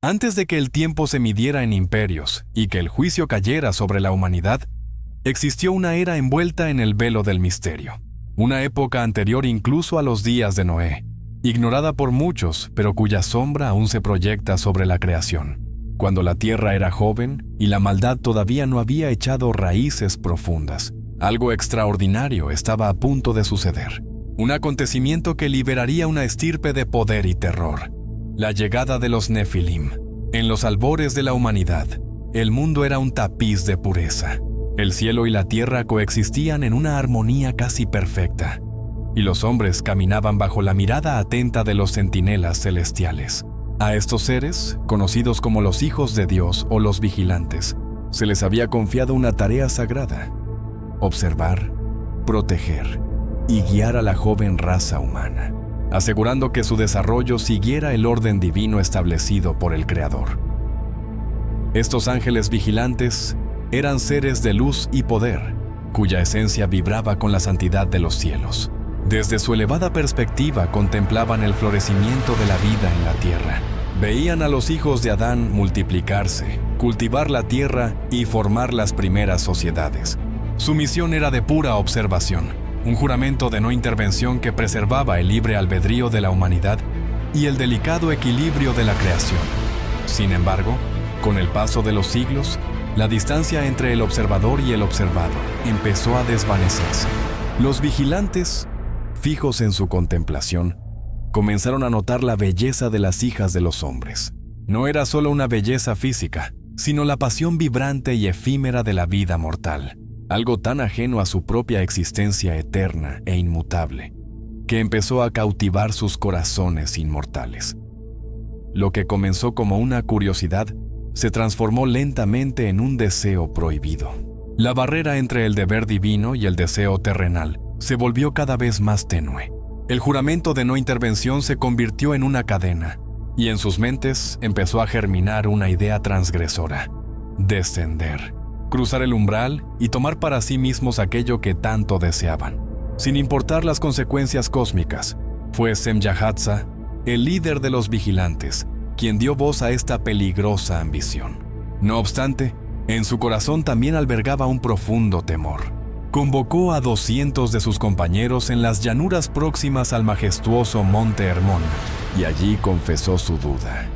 Antes de que el tiempo se midiera en imperios y que el juicio cayera sobre la humanidad, existió una era envuelta en el velo del misterio, una época anterior incluso a los días de Noé, ignorada por muchos, pero cuya sombra aún se proyecta sobre la creación, cuando la tierra era joven y la maldad todavía no había echado raíces profundas. Algo extraordinario estaba a punto de suceder, un acontecimiento que liberaría una estirpe de poder y terror. La llegada de los Nefilim. En los albores de la humanidad, el mundo era un tapiz de pureza. El cielo y la tierra coexistían en una armonía casi perfecta, y los hombres caminaban bajo la mirada atenta de los centinelas celestiales. A estos seres, conocidos como los hijos de Dios o los vigilantes, se les había confiado una tarea sagrada: observar, proteger y guiar a la joven raza humana, asegurando que su desarrollo siguiera el orden divino establecido por el Creador. Estos ángeles vigilantes eran seres de luz y poder, cuya esencia vibraba con la santidad de los cielos. Desde su elevada perspectiva contemplaban el florecimiento de la vida en la tierra. Veían a los hijos de Adán multiplicarse, cultivar la tierra y formar las primeras sociedades. Su misión era de pura observación, un juramento de no intervención que preservaba el libre albedrío de la humanidad y el delicado equilibrio de la creación. Sin embargo, con el paso de los siglos, la distancia entre el observador y el observado empezó a desvanecerse. Los vigilantes, fijos en su contemplación, comenzaron a notar la belleza de las hijas de los hombres. No era solo una belleza física, sino la pasión vibrante y efímera de la vida mortal, algo tan ajeno a su propia existencia eterna e inmutable, que empezó a cautivar sus corazones inmortales. Lo que comenzó como una curiosidad se transformó lentamente en un deseo prohibido. La barrera entre el deber divino y el deseo terrenal se volvió cada vez más tenue. El juramento de no intervención se convirtió en una cadena, y en sus mentes empezó a germinar una idea transgresora: descender, cruzar el umbral y tomar para sí mismos aquello que tanto deseaban. Sin importar las consecuencias cósmicas, fue Semyahatsa, el líder de los vigilantes, quien dio voz a esta peligrosa ambición. No obstante, en su corazón también albergaba un profundo temor. Convocó a 200 de sus compañeros en las llanuras próximas al majestuoso Monte Hermón, y allí confesó su duda.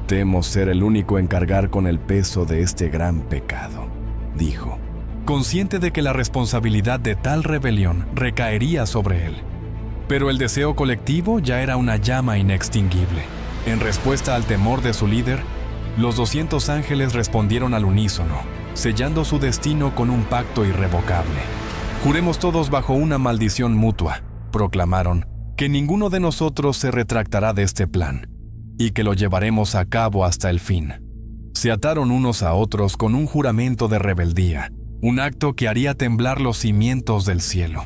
«Temo ser el único en cargar con el peso de este gran pecado», dijo, consciente de que la responsabilidad de tal rebelión recaería sobre él. Pero el deseo colectivo ya era una llama inextinguible. En respuesta al temor de su líder, los 200 ángeles respondieron al unísono, sellando su destino con un pacto irrevocable. «Juremos todos bajo una maldición mutua», proclamaron, «que ninguno de nosotros se retractará de este plan, y que lo llevaremos a cabo hasta el fin». Se ataron unos a otros con un juramento de rebeldía, un acto que haría temblar los cimientos del cielo.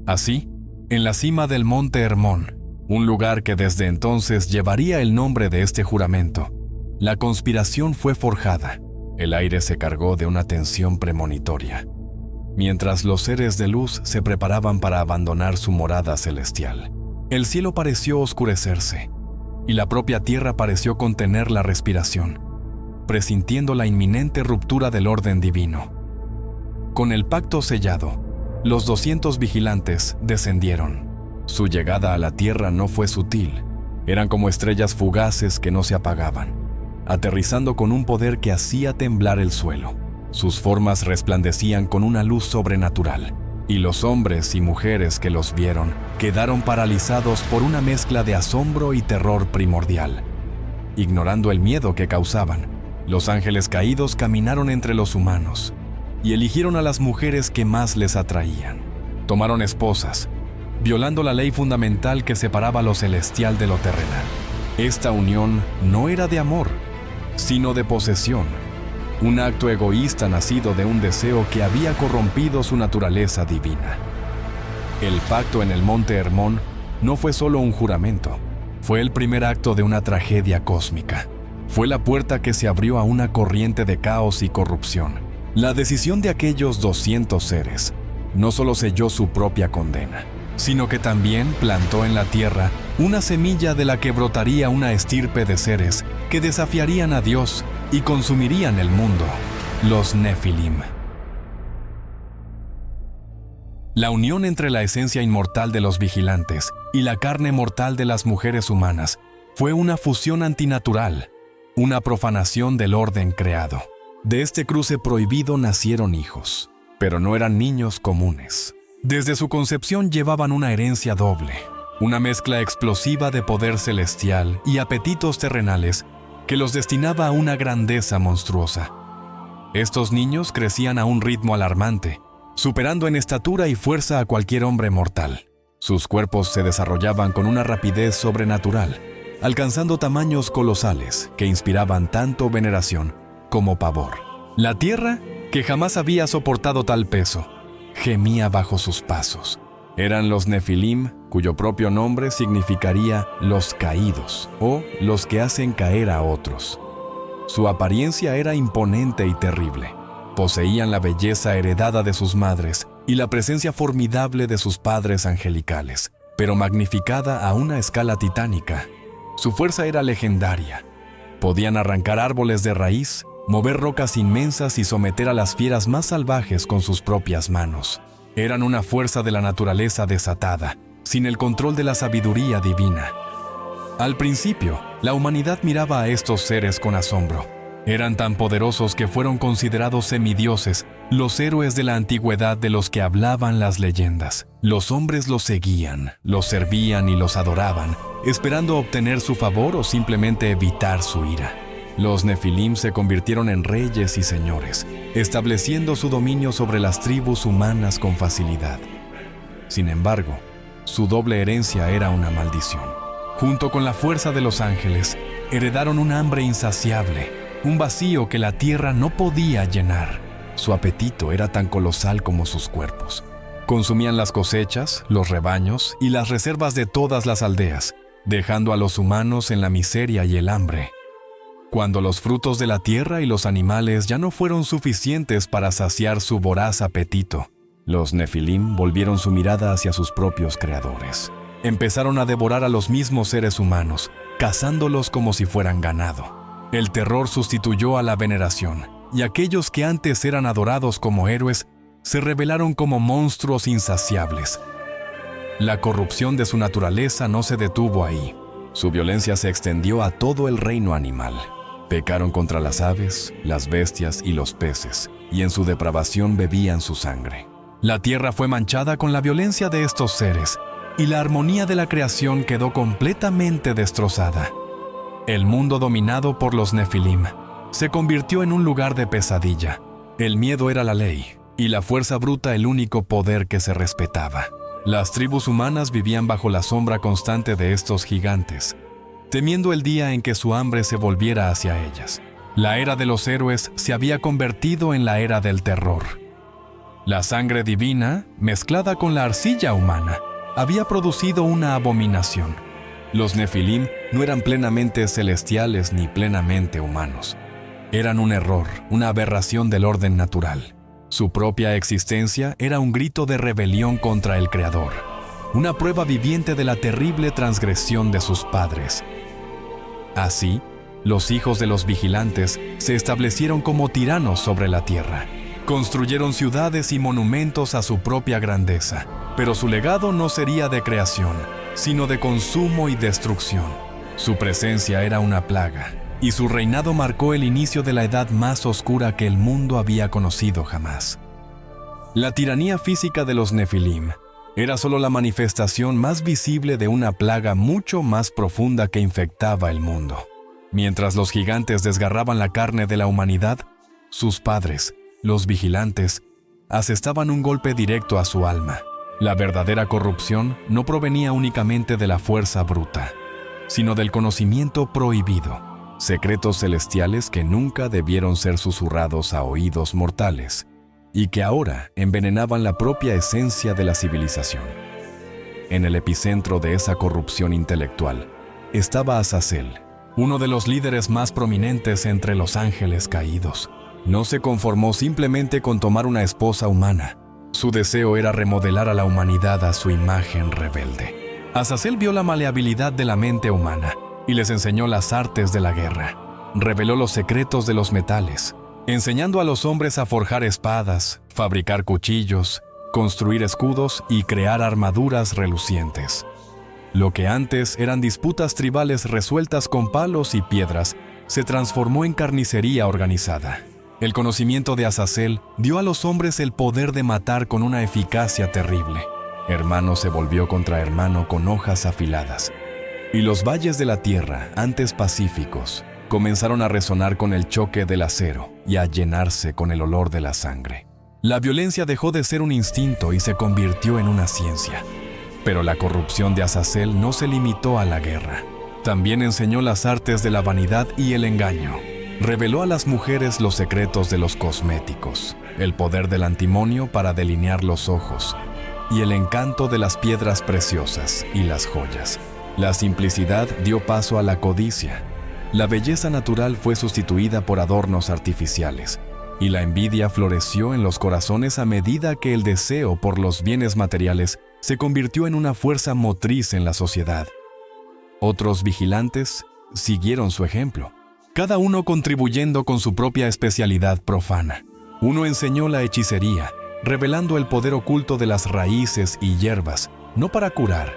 Así, en la cima del Monte Hermón, un lugar que desde entonces llevaría el nombre de este juramento, la conspiración fue forjada. El aire se cargó de una tensión premonitoria, mientras los seres de luz se preparaban para abandonar su morada celestial. El cielo pareció oscurecerse, y la propia tierra pareció contener la respiración, presintiendo la inminente ruptura del orden divino. Con el pacto sellado, los 200 vigilantes descendieron. Su llegada a la tierra no fue sutil, eran como estrellas fugaces que no se apagaban, aterrizando con un poder que hacía temblar el suelo. Sus formas resplandecían con una luz sobrenatural, y los hombres y mujeres que los vieron quedaron paralizados por una mezcla de asombro y terror primordial. Ignorando el miedo que causaban, los ángeles caídos caminaron entre los humanos y eligieron a las mujeres que más les atraían. Tomaron esposas, violando la ley fundamental que separaba lo celestial de lo terrenal. Esta unión no era de amor, sino de posesión, un acto egoísta nacido de un deseo que había corrompido su naturaleza divina. El pacto en el Monte Hermón no fue solo un juramento, fue el primer acto de una tragedia cósmica. Fue la puerta que se abrió a una corriente de caos y corrupción. La decisión de aquellos 200 seres no solo selló su propia condena, sino que también plantó en la tierra una semilla de la que brotaría una estirpe de seres que desafiarían a Dios y consumirían el mundo, los Nefilim. La unión entre la esencia inmortal de los vigilantes y la carne mortal de las mujeres humanas fue una fusión antinatural, una profanación del orden creado. De este cruce prohibido nacieron hijos, pero no eran niños comunes. Desde su concepción llevaban una herencia doble, una mezcla explosiva de poder celestial y apetitos terrenales que los destinaba a una grandeza monstruosa. Estos niños crecían a un ritmo alarmante, superando en estatura y fuerza a cualquier hombre mortal. Sus cuerpos se desarrollaban con una rapidez sobrenatural, alcanzando tamaños colosales que inspiraban tanto veneración como pavor. La tierra, que jamás había soportado tal peso, gemía bajo sus pasos. Eran los Nefilim, cuyo propio nombre significaría los caídos o los que hacen caer a otros. Su apariencia era imponente y terrible. Poseían la belleza heredada de sus madres y la presencia formidable de sus padres angelicales, pero magnificada a una escala titánica. Su fuerza era legendaria. Podían arrancar árboles de raíz, mover rocas inmensas y someter a las fieras más salvajes con sus propias manos. Eran una fuerza de la naturaleza desatada, sin el control de la sabiduría divina. Al principio, la humanidad miraba a estos seres con asombro. Eran tan poderosos que fueron considerados semidioses, los héroes de la antigüedad de los que hablaban las leyendas. Los hombres los seguían, los servían y los adoraban, esperando obtener su favor o simplemente evitar su ira. Los Nefilim se convirtieron en reyes y señores, estableciendo su dominio sobre las tribus humanas con facilidad. Sin embargo, su doble herencia era una maldición. Junto con la fuerza de los ángeles, heredaron un hambre insaciable, un vacío que la tierra no podía llenar. Su apetito era tan colosal como sus cuerpos. Consumían las cosechas, los rebaños y las reservas de todas las aldeas, dejando a los humanos en la miseria y el hambre. Cuando los frutos de la tierra y los animales ya no fueron suficientes para saciar su voraz apetito, los Nefilim volvieron su mirada hacia sus propios creadores. Empezaron a devorar a los mismos seres humanos, cazándolos como si fueran ganado. El terror sustituyó a la veneración, y aquellos que antes eran adorados como héroes se revelaron como monstruos insaciables. La corrupción de su naturaleza no se detuvo ahí. Su violencia se extendió a todo el reino animal. Pecaron contra las aves, las bestias y los peces, y en su depravación bebían su sangre. La tierra fue manchada con la violencia de estos seres, y la armonía de la creación quedó completamente destrozada. El mundo dominado por los Nefilim se convirtió en un lugar de pesadilla. El miedo era la ley, y la fuerza bruta el único poder que se respetaba. Las tribus humanas vivían bajo la sombra constante de estos gigantes, temiendo el día en que su hambre se volviera hacia ellas. La era de los héroes se había convertido en la era del terror. La sangre divina, mezclada con la arcilla humana, había producido una abominación. Los Nefilim no eran plenamente celestiales ni plenamente humanos. Eran un error, una aberración del orden natural. Su propia existencia era un grito de rebelión contra el Creador, una prueba viviente de la terrible transgresión de sus padres. Así, los hijos de los vigilantes se establecieron como tiranos sobre la tierra. Construyeron ciudades y monumentos a su propia grandeza, pero su legado no sería de creación, sino de consumo y destrucción. Su presencia era una plaga, y su reinado marcó el inicio de la edad más oscura que el mundo había conocido jamás. La tiranía física de los Nefilim era solo la manifestación más visible de una plaga mucho más profunda que infectaba el mundo. Mientras los gigantes desgarraban la carne de la humanidad, sus padres, los vigilantes, asestaban un golpe directo a su alma. La verdadera corrupción no provenía únicamente de la fuerza bruta, sino del conocimiento prohibido, secretos celestiales que nunca debieron ser susurrados a oídos mortales, y que ahora envenenaban la propia esencia de la civilización. En el epicentro de esa corrupción intelectual estaba Azazel, uno de los líderes más prominentes entre los ángeles caídos. No se conformó simplemente con tomar una esposa humana. Su deseo era remodelar a la humanidad a su imagen rebelde. Azazel vio la maleabilidad de la mente humana y les enseñó las artes de la guerra. Reveló los secretos de los metales, enseñando a los hombres a forjar espadas, fabricar cuchillos, construir escudos y crear armaduras relucientes. Lo que antes eran disputas tribales resueltas con palos y piedras, se transformó en carnicería organizada. El conocimiento de Azazel dio a los hombres el poder de matar con una eficacia terrible. Hermano se volvió contra hermano con hojas afiladas. Y los valles de la tierra, antes pacíficos, comenzaron a resonar con el choque del acero y a llenarse con el olor de la sangre. La violencia dejó de ser un instinto y se convirtió en una ciencia. Pero la corrupción de Azazel no se limitó a la guerra. También enseñó las artes de la vanidad y el engaño. Reveló a las mujeres los secretos de los cosméticos, el poder del antimonio para delinear los ojos, y el encanto de las piedras preciosas y las joyas. La simplicidad dio paso a la codicia. La belleza natural fue sustituida por adornos artificiales, y la envidia floreció en los corazones a medida que el deseo por los bienes materiales se convirtió en una fuerza motriz en la sociedad. Otros vigilantes siguieron su ejemplo, cada uno contribuyendo con su propia especialidad profana. Uno enseñó la hechicería, revelando el poder oculto de las raíces y hierbas, no para curar,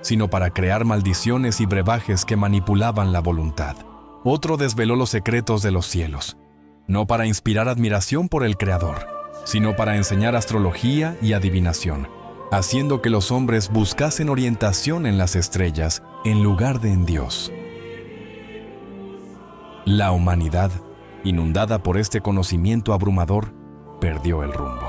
sino para crear maldiciones y brebajes que manipulaban la voluntad. Otro desveló los secretos de los cielos, no para inspirar admiración por el Creador, sino para enseñar astrología y adivinación, haciendo que los hombres buscasen orientación en las estrellas en lugar de en Dios. La humanidad, inundada por este conocimiento abrumador, perdió el rumbo.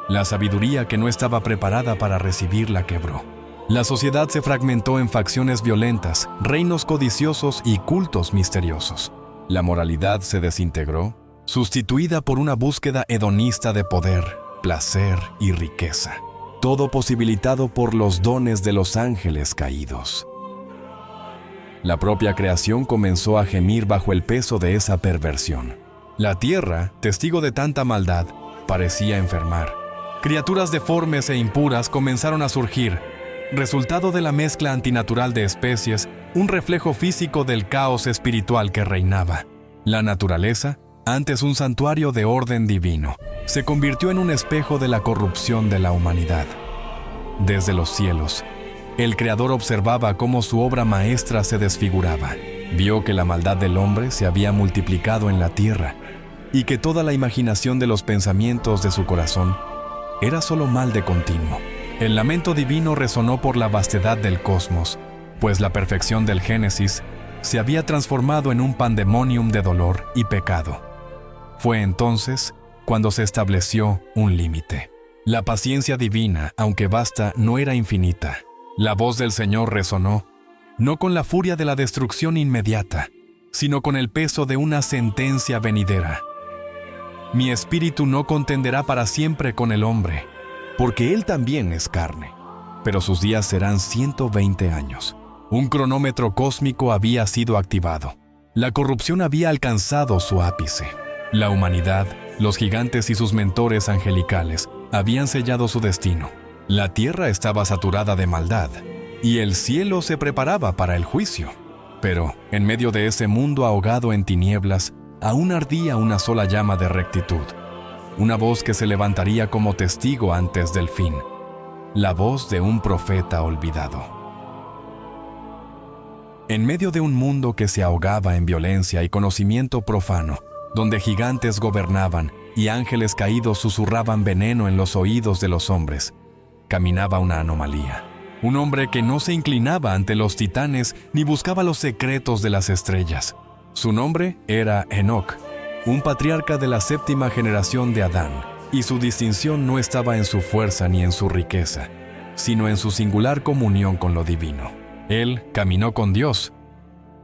La sabiduría que no estaba preparada para recibirla quebró. La sociedad se fragmentó en facciones violentas, reinos codiciosos y cultos misteriosos. La moralidad se desintegró, sustituida por una búsqueda hedonista de poder, placer y riqueza. Todo posibilitado por los dones de los ángeles caídos. La propia creación comenzó a gemir bajo el peso de esa perversión. La tierra, testigo de tanta maldad, parecía enfermar. Criaturas deformes e impuras comenzaron a surgir, resultado de la mezcla antinatural de especies, un reflejo físico del caos espiritual que reinaba. La naturaleza, antes un santuario de orden divino, se convirtió en un espejo de la corrupción de la humanidad. Desde los cielos, el Creador observaba cómo su obra maestra se desfiguraba. Vio que la maldad del hombre se había multiplicado en la tierra y que toda la imaginación de los pensamientos de su corazón era solo mal de continuo. El lamento divino resonó por la vastedad del cosmos, pues la perfección del Génesis se había transformado en un pandemonium de dolor y pecado. Fue entonces cuando se estableció un límite. La paciencia divina, aunque vasta, no era infinita. La voz del Señor resonó, no con la furia de la destrucción inmediata, sino con el peso de una sentencia venidera. Mi espíritu no contenderá para siempre con el hombre, porque él también es carne, pero sus días serán 120 años. Un cronómetro cósmico había sido activado. La corrupción había alcanzado su ápice. La humanidad, los gigantes y sus mentores angelicales habían sellado su destino. La tierra estaba saturada de maldad, y el cielo se preparaba para el juicio. Pero, en medio de ese mundo ahogado en tinieblas, aún ardía una sola llama de rectitud. Una voz que se levantaría como testigo antes del fin. La voz de un profeta olvidado. En medio de un mundo que se ahogaba en violencia y conocimiento profano, donde gigantes gobernaban y ángeles caídos susurraban veneno en los oídos de los hombres, caminaba una anomalía. Un hombre que no se inclinaba ante los titanes ni buscaba los secretos de las estrellas. Su nombre era Enoc, un patriarca de la 7ª generación de Adán, y su distinción no estaba en su fuerza ni en su riqueza, sino en su singular comunión con lo divino. Él caminó con Dios.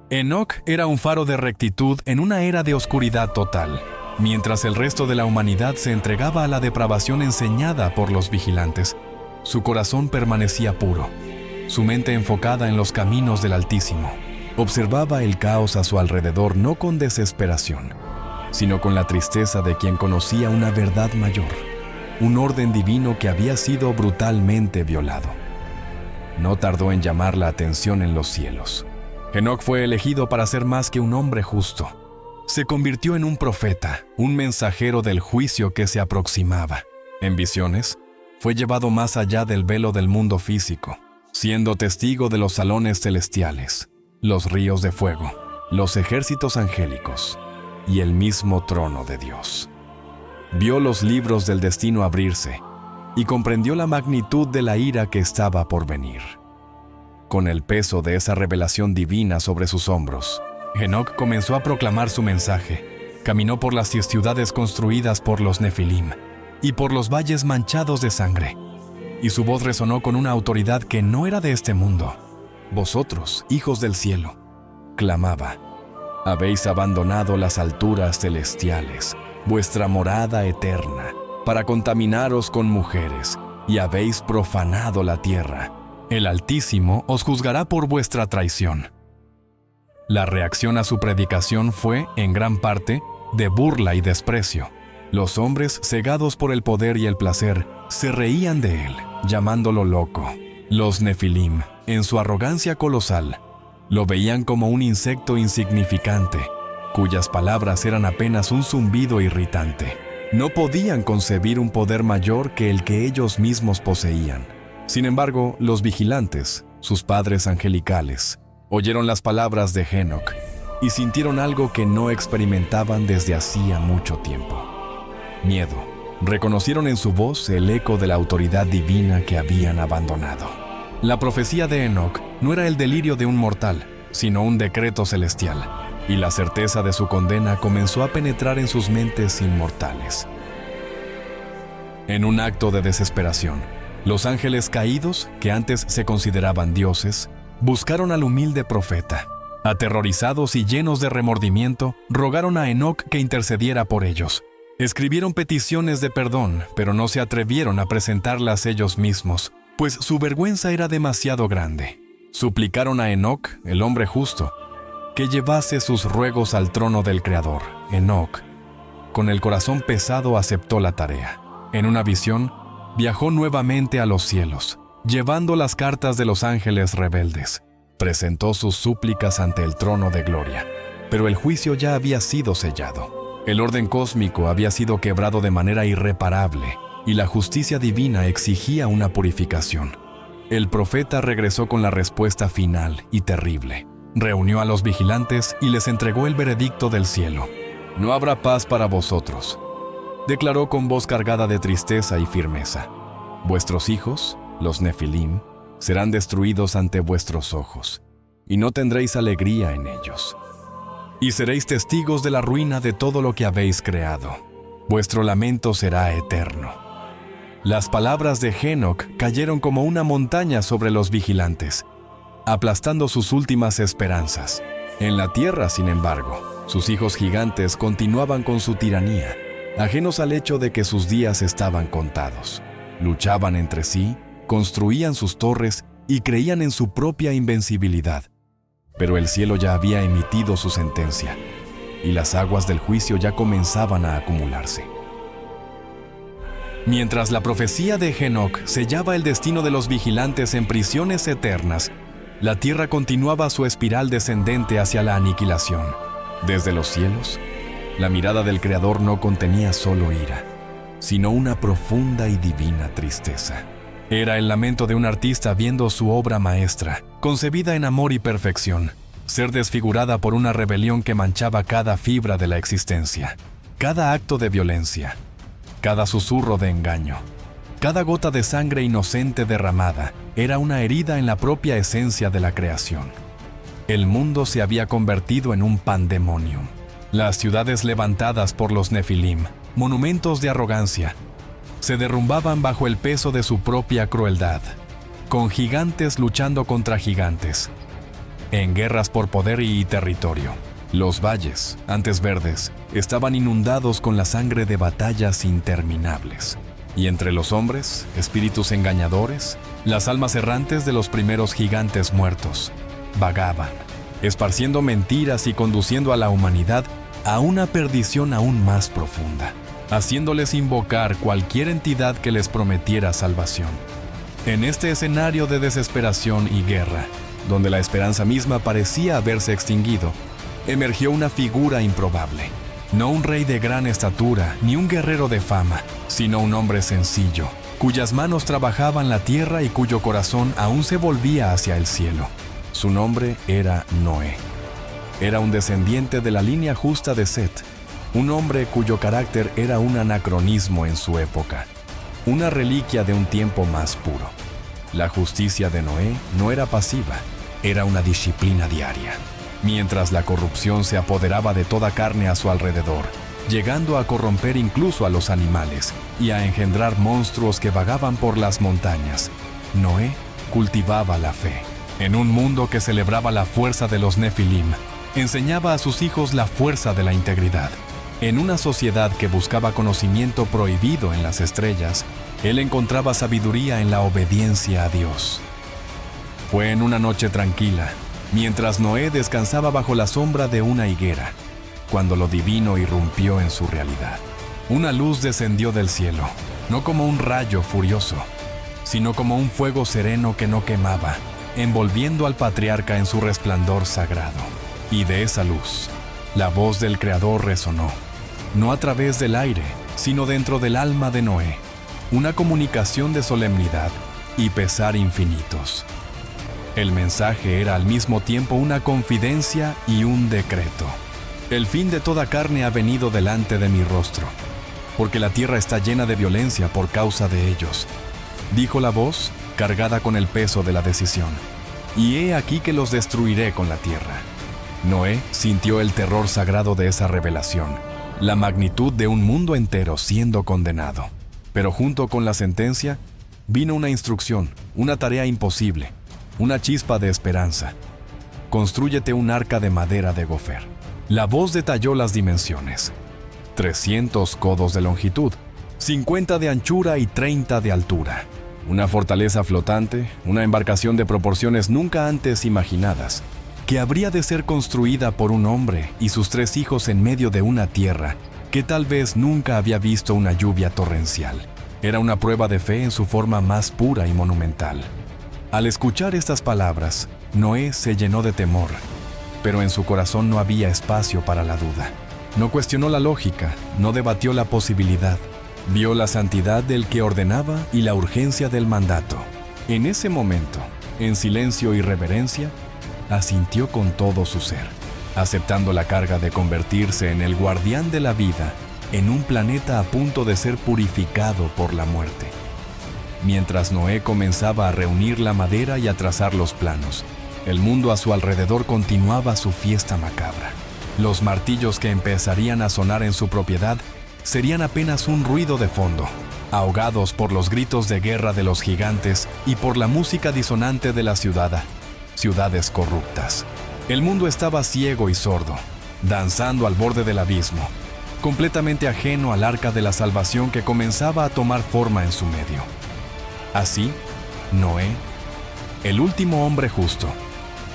Enoc era un faro de rectitud en una era de oscuridad total, mientras el resto de la humanidad se entregaba a la depravación enseñada por los vigilantes. Su corazón permanecía puro, su mente enfocada en los caminos del Altísimo. Observaba el caos a su alrededor no con desesperación, sino con la tristeza de quien conocía una verdad mayor, un orden divino que había sido brutalmente violado. No tardó en llamar la atención en los cielos. Enoc fue elegido para ser más que un hombre justo. Se convirtió en un profeta, un mensajero del juicio que se aproximaba. En visiones, fue llevado más allá del velo del mundo físico, siendo testigo de los salones celestiales, los ríos de fuego, los ejércitos angélicos y el mismo trono de Dios. Vio los libros del destino abrirse y comprendió la magnitud de la ira que estaba por venir. Con el peso de esa revelación divina sobre sus hombros, Enoc comenzó a proclamar su mensaje. Caminó por las ciudades construidas por los Nefilim y por los valles manchados de sangre, y su voz resonó con una autoridad que no era de este mundo. Vosotros, hijos del cielo, clamaba, habéis abandonado las alturas celestiales, vuestra morada eterna, para contaminaros con mujeres, y habéis profanado la tierra. El Altísimo os juzgará por vuestra traición. La reacción a su predicación fue, en gran parte, de burla y desprecio. Los hombres, cegados por el poder y el placer, se reían de él, llamándolo loco. Los Nefilim, en su arrogancia colosal, lo veían como un insecto insignificante, cuyas palabras eran apenas un zumbido irritante. No podían concebir un poder mayor que el que ellos mismos poseían. Sin embargo, los vigilantes, sus padres angelicales, oyeron las palabras de Enoc y sintieron algo que no experimentaban desde hacía mucho tiempo. Miedo. Reconocieron en su voz el eco de la autoridad divina que habían abandonado. La profecía de Enoc no era el delirio de un mortal, sino un decreto celestial, y la certeza de su condena comenzó a penetrar en sus mentes inmortales. En un acto de desesperación, los ángeles caídos, que antes se consideraban dioses, buscaron al humilde profeta. Aterrorizados y llenos de remordimiento, rogaron a Enoc que intercediera por ellos. Escribieron peticiones de perdón, pero no se atrevieron a presentarlas ellos mismos, pues su vergüenza era demasiado grande. Suplicaron a Enoc, el hombre justo, que llevase sus ruegos al trono del Creador. Enoc, con el corazón pesado, aceptó la tarea. En una visión, viajó nuevamente a los cielos, llevando las cartas de los ángeles rebeldes. Presentó sus súplicas ante el trono de gloria, pero el juicio ya había sido sellado. El orden cósmico había sido quebrado de manera irreparable, y la justicia divina exigía una purificación. El profeta regresó con la respuesta final y terrible. Reunió a los vigilantes y les entregó el veredicto del cielo. No habrá paz para vosotros, declaró con voz cargada de tristeza y firmeza. Vuestros hijos, los Nefilim, serán destruidos ante vuestros ojos, y no tendréis alegría en ellos. Y seréis testigos de la ruina de todo lo que habéis creado. Vuestro lamento será eterno. Las palabras de Enoc cayeron como una montaña sobre los vigilantes, aplastando sus últimas esperanzas. En la tierra, sin embargo, sus hijos gigantes continuaban con su tiranía, ajenos al hecho de que sus días estaban contados. Luchaban entre sí, construían sus torres y creían en su propia invencibilidad. Pero el cielo ya había emitido su sentencia, y las aguas del juicio ya comenzaban a acumularse. Mientras la profecía de Enoc sellaba el destino de los vigilantes en prisiones eternas, la tierra continuaba su espiral descendente hacia la aniquilación. Desde los cielos, la mirada del Creador no contenía solo ira, sino una profunda y divina tristeza. Era el lamento de un artista viendo su obra maestra, concebida en amor y perfección, ser desfigurada por una rebelión que manchaba cada fibra de la existencia, cada acto de violencia, cada susurro de engaño, cada gota de sangre inocente derramada era una herida en la propia esencia de la creación. El mundo se había convertido en un pandemonium. Las ciudades levantadas por los Nefilim, monumentos de arrogancia, se derrumbaban bajo el peso de su propia crueldad, con gigantes luchando contra gigantes, en guerras por poder y territorio. Los valles, antes verdes, estaban inundados con la sangre de batallas interminables. Y entre los hombres, espíritus engañadores, las almas errantes de los primeros gigantes muertos, vagaban, esparciendo mentiras y conduciendo a la humanidad a una perdición aún más profunda. haciéndoles invocar cualquier entidad que les prometiera salvación. En este escenario de desesperación y guerra, donde la esperanza misma parecía haberse extinguido, emergió una figura improbable. No un rey de gran estatura, ni un guerrero de fama, sino un hombre sencillo, cuyas manos trabajaban la tierra y cuyo corazón aún se volvía hacia el cielo. Su nombre era Noé. Era un descendiente de la línea justa de Set, un hombre cuyo carácter era un anacronismo en su época, una reliquia de un tiempo más puro. La justicia de Noé no era pasiva, era una disciplina diaria. Mientras la corrupción se apoderaba de toda carne a su alrededor, llegando a corromper incluso a los animales y a engendrar monstruos que vagaban por las montañas, Noé cultivaba la fe. En un mundo que celebraba la fuerza de los Nefilim, enseñaba a sus hijos la fuerza de la integridad. En una sociedad que buscaba conocimiento prohibido en las estrellas, él encontraba sabiduría en la obediencia a Dios. Fue en una noche tranquila, mientras Noé descansaba bajo la sombra de una higuera, cuando lo divino irrumpió en su realidad. Una luz descendió del cielo, no como un rayo furioso, sino como un fuego sereno que no quemaba, envolviendo al patriarca en su resplandor sagrado. Y de esa luz, la voz del Creador resonó, no a través del aire, sino dentro del alma de Noé, una comunicación de solemnidad y pesar infinitos. El mensaje era al mismo tiempo una confidencia y un decreto. El fin de toda carne ha venido delante de mi rostro, porque la tierra está llena de violencia por causa de ellos, dijo la voz, cargada con el peso de la decisión. Y he aquí que los destruiré con la tierra. Noé sintió el terror sagrado de esa revelación, la magnitud de un mundo entero siendo condenado. Pero junto con la sentencia, vino una instrucción, una tarea imposible, una chispa de esperanza. Constrúyete un arca de madera de gofer. La voz detalló las dimensiones. 300 codos de longitud, 50 de anchura y 30 de altura. Una fortaleza flotante, una embarcación de proporciones nunca antes imaginadas, que habría de ser construida por un hombre y sus 3 hijos en medio de una tierra que tal vez nunca había visto una lluvia torrencial. Era una prueba de fe en su forma más pura y monumental. Al escuchar estas palabras, Noé se llenó de temor, pero en su corazón no había espacio para la duda. No cuestionó la lógica, no debatió la posibilidad. Vio la santidad del que ordenaba y la urgencia del mandato. En ese momento, en silencio y reverencia, asintió con todo su ser, aceptando la carga de convertirse en el guardián de la vida en un planeta a punto de ser purificado por la muerte. Mientras Noé comenzaba a reunir la madera y a trazar los planos, el mundo a su alrededor continuaba su fiesta macabra. Los martillos que empezarían a sonar en su propiedad serían apenas un ruido de fondo, ahogados por los gritos de guerra de los gigantes y por la música disonante de la ciudades corruptas. El mundo estaba ciego y sordo, danzando al borde del abismo, completamente ajeno al arca de la salvación que comenzaba a tomar forma en su medio. Así, Noé, el último hombre justo,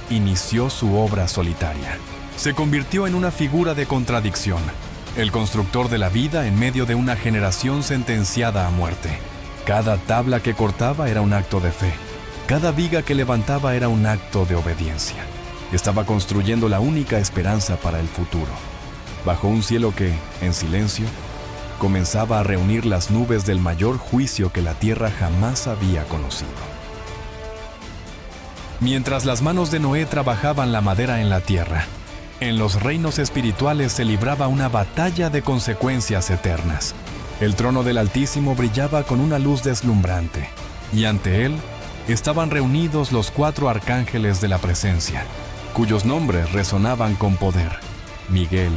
inició su obra solitaria. Se convirtió en una figura de contradicción, el constructor de la vida en medio de una generación sentenciada a muerte. Cada tabla que cortaba era un acto de fe. Cada viga que levantaba era un acto de obediencia. Estaba construyendo la única esperanza para el futuro, bajo un cielo que, en silencio, comenzaba a reunir las nubes del mayor juicio que la tierra jamás había conocido. Mientras las manos de Noé trabajaban la madera en la tierra, en los reinos espirituales se libraba una batalla de consecuencias eternas. El trono del Altísimo brillaba con una luz deslumbrante, y ante él estaban reunidos los 4 arcángeles de la presencia, cuyos nombres resonaban con poder: Miguel,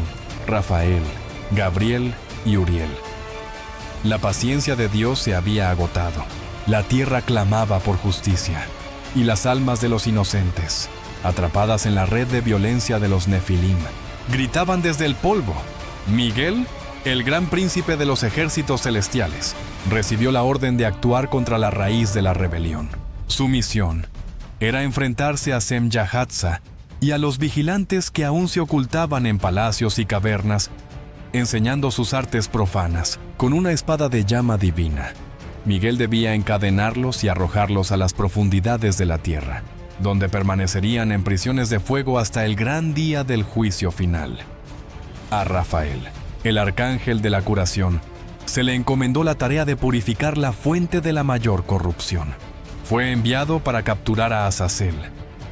Rafael, Gabriel y Uriel. La paciencia de Dios se había agotado. La tierra clamaba por justicia, y las almas de los inocentes, atrapadas en la red de violencia de los Nefilim, gritaban desde el polvo. Miguel, el gran príncipe de los ejércitos celestiales, recibió la orden de actuar contra la raíz de la rebelión. Su misión era enfrentarse a Sem-Yahatza y a los vigilantes que aún se ocultaban en palacios y cavernas enseñando sus artes profanas, con una espada de llama divina. Miguel debía encadenarlos y arrojarlos a las profundidades de la tierra, donde permanecerían en prisiones de fuego hasta el gran día del juicio final. A Rafael, el arcángel de la curación, se le encomendó la tarea de purificar la fuente de la mayor corrupción. Fue enviado para capturar a Azazel,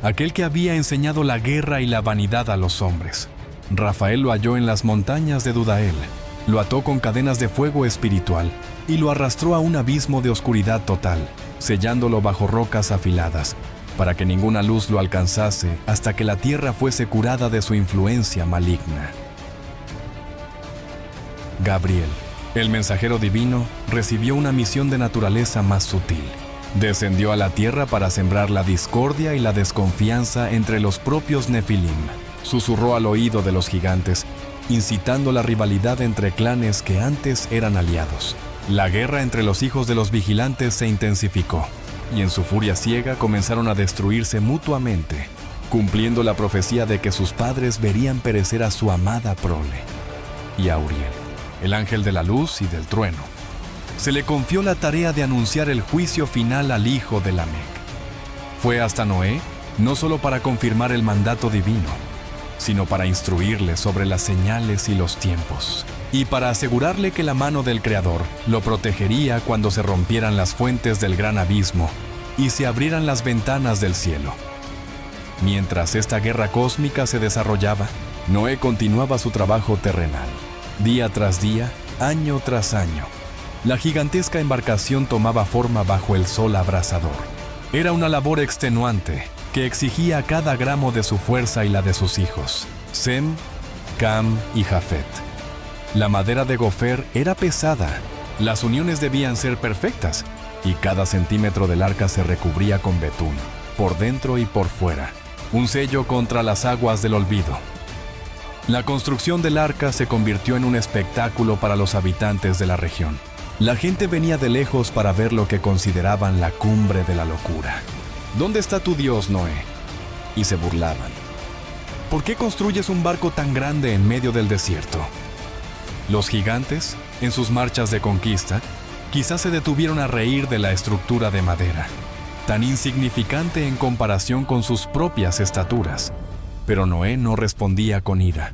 aquel que había enseñado la guerra y la vanidad a los hombres. Rafael lo halló en las montañas de Dudael, lo ató con cadenas de fuego espiritual y lo arrastró a un abismo de oscuridad total, sellándolo bajo rocas afiladas, para que ninguna luz lo alcanzase hasta que la tierra fuese curada de su influencia maligna. Gabriel, el mensajero divino, recibió una misión de naturaleza más sutil. Descendió a la tierra para sembrar la discordia y la desconfianza entre los propios Nefilim. Susurró al oído de los gigantes, incitando la rivalidad entre clanes que antes eran aliados. La guerra entre los hijos de los vigilantes se intensificó, y en su furia ciega comenzaron a destruirse mutuamente, cumpliendo la profecía de que sus padres verían perecer a su amada prole. Y a Uriel, el ángel de la luz y del trueno, se le confió la tarea de anunciar el juicio final al hijo de Lamec. Fue hasta Noé, no solo para confirmar el mandato divino, sino para instruirle sobre las señales y los tiempos, y para asegurarle que la mano del Creador lo protegería cuando se rompieran las fuentes del gran abismo y se abrieran las ventanas del cielo. Mientras esta guerra cósmica se desarrollaba, Noé continuaba su trabajo terrenal. Día tras día, año tras año, la gigantesca embarcación tomaba forma bajo el sol abrasador. Era una labor extenuante que exigía cada gramo de su fuerza y la de sus hijos, Sem, Cam y Jafet. La madera de gofer era pesada, las uniones debían ser perfectas, y cada centímetro del arca se recubría con betún, por dentro y por fuera, un sello contra las aguas del olvido. La construcción del arca se convirtió en un espectáculo para los habitantes de la región. La gente venía de lejos para ver lo que consideraban la cumbre de la locura. ¿Dónde está tu Dios, Noé? Y se burlaban. ¿Por qué construyes un barco tan grande en medio del desierto? Los gigantes, en sus marchas de conquista, quizás se detuvieron a reír de la estructura de madera, tan insignificante en comparación con sus propias estaturas. Pero Noé no respondía con ira.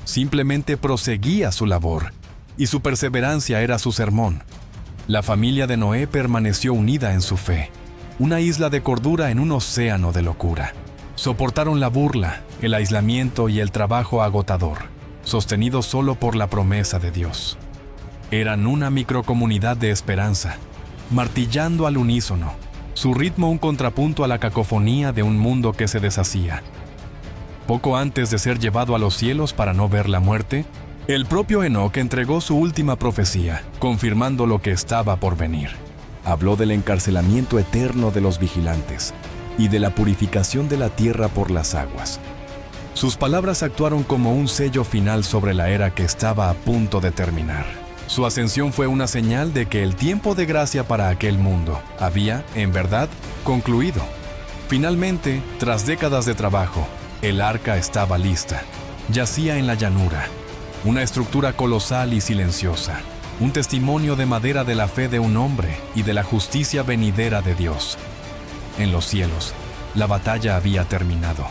Simplemente proseguía su labor, y su perseverancia era su sermón. La familia de Noé permaneció unida en su fe, una isla de cordura en un océano de locura. Soportaron la burla, el aislamiento y el trabajo agotador, sostenidos solo por la promesa de Dios. Eran una microcomunidad de esperanza, martillando al unísono, su ritmo un contrapunto a la cacofonía de un mundo que se deshacía. Poco antes de ser llevado a los cielos para no ver la muerte, el propio Enoc entregó su última profecía, confirmando lo que estaba por venir. Habló del encarcelamiento eterno de los vigilantes y de la purificación de la tierra por las aguas. Sus palabras actuaron como un sello final sobre la era que estaba a punto de terminar. Su ascensión fue una señal de que el tiempo de gracia para aquel mundo había, en verdad, concluido. Finalmente, tras décadas de trabajo, el arca estaba lista. Yacía en la llanura, una estructura colosal y silenciosa, un testimonio de madera de la fe de un hombre y de la justicia venidera de Dios. En los cielos, la batalla había terminado.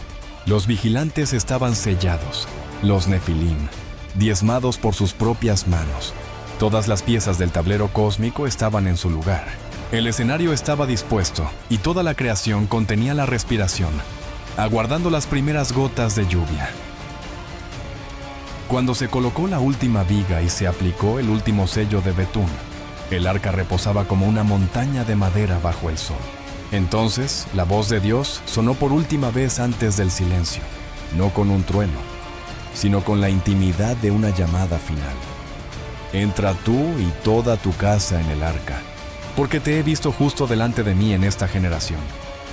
Los vigilantes estaban sellados, los Nefilim, diezmados por sus propias manos. Todas las piezas del tablero cósmico estaban en su lugar. El escenario estaba dispuesto y toda la creación contenía la respiración, aguardando las primeras gotas de lluvia. Cuando se colocó la última viga y se aplicó el último sello de betún, el arca reposaba como una montaña de madera bajo el sol. Entonces, la voz de Dios sonó por última vez antes del silencio, no con un trueno, sino con la intimidad de una llamada final. Entra tú y toda tu casa en el arca, porque te he visto justo delante de mí en esta generación.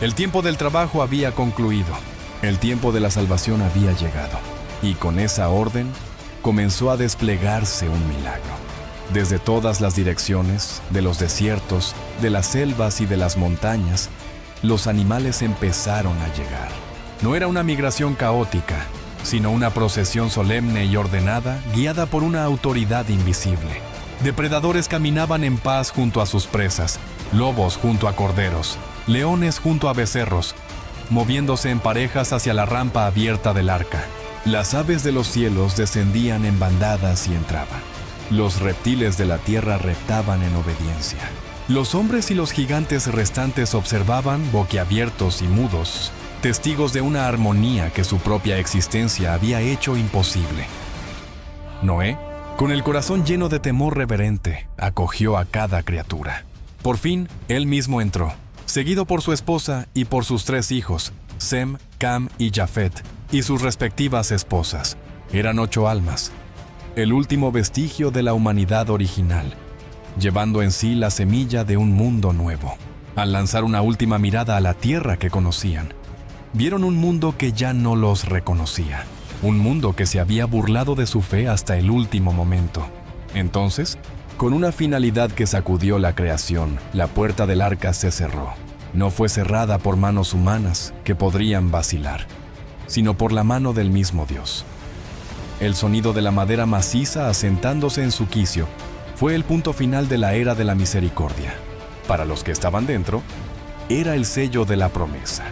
El tiempo del trabajo había concluido, el tiempo de la salvación había llegado, y con esa orden comenzó a desplegarse un milagro. Desde todas las direcciones, de los desiertos, de las selvas y de las montañas, los animales empezaron a llegar. No era una migración caótica, sino una procesión solemne y ordenada guiada por una autoridad invisible. Depredadores caminaban en paz junto a sus presas, lobos junto a corderos, leones junto a becerros, moviéndose en parejas hacia la rampa abierta del arca. Las aves de los cielos descendían en bandadas y entraban. Los reptiles de la tierra reptaban en obediencia. Los hombres y los gigantes restantes observaban, boquiabiertos y mudos, testigos de una armonía que su propia existencia había hecho imposible. Noé, con el corazón lleno de temor reverente, acogió a cada criatura. Por fin, él mismo entró, seguido por su esposa y por sus 3 hijos, Sem, Cam y Jafet, y sus respectivas esposas. Eran 8 almas, el último vestigio de la humanidad original, llevando en sí la semilla de un mundo nuevo. Al lanzar una última mirada a la tierra que conocían, vieron un mundo que ya no los reconocía, un mundo que se había burlado de su fe hasta el último momento. Entonces, con una finalidad que sacudió la creación, la puerta del arca se cerró. No fue cerrada por manos humanas que podrían vacilar, sino por la mano del mismo Dios. El sonido de la madera maciza asentándose en su quicio fue el punto final de la era de la misericordia. Para los que estaban dentro, era el sello de la promesa.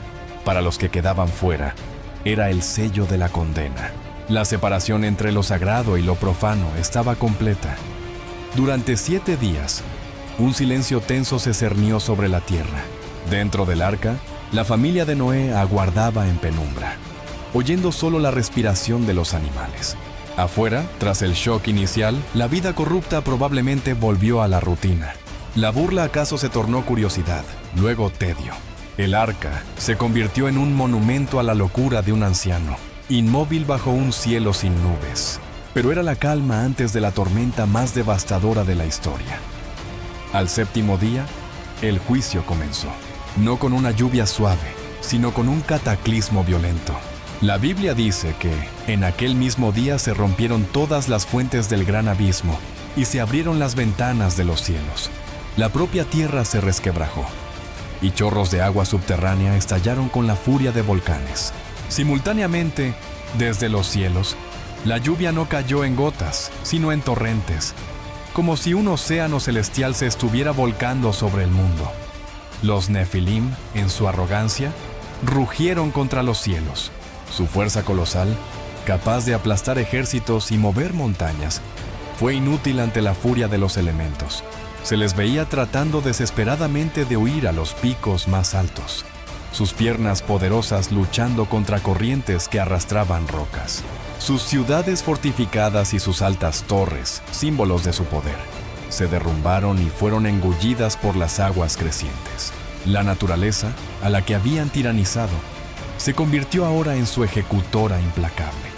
Para los que quedaban fuera, era el sello de la condena. La separación entre lo sagrado y lo profano estaba completa. Durante 7 días, un silencio tenso se cernió sobre la tierra. Dentro del arca, la familia de Noé aguardaba en penumbra, oyendo solo la respiración de los animales. Afuera, tras el shock inicial, la vida corrupta probablemente volvió a la rutina. La burla acaso se tornó curiosidad, luego tedio. El arca se convirtió en un monumento a la locura de un anciano, inmóvil bajo un cielo sin nubes. Pero era la calma antes de la tormenta más devastadora de la historia. Al 7º día, el juicio comenzó. No con una lluvia suave, sino con un cataclismo violento. La Biblia dice que en aquel mismo día se rompieron todas las fuentes del gran abismo y se abrieron las ventanas de los cielos. La propia tierra se resquebrajó y chorros de agua subterránea estallaron con la furia de volcanes. Simultáneamente, desde los cielos, la lluvia no cayó en gotas, sino en torrentes, como si un océano celestial se estuviera volcando sobre el mundo. Los Nefilim, en su arrogancia, rugieron contra los cielos. Su fuerza colosal, capaz de aplastar ejércitos y mover montañas, fue inútil ante la furia de los elementos. Se les veía tratando desesperadamente de huir a los picos más altos, sus piernas poderosas luchando contra corrientes que arrastraban rocas. Sus ciudades fortificadas y sus altas torres, símbolos de su poder, se derrumbaron y fueron engullidas por las aguas crecientes. La naturaleza, a la que habían tiranizado, se convirtió ahora en su ejecutora implacable.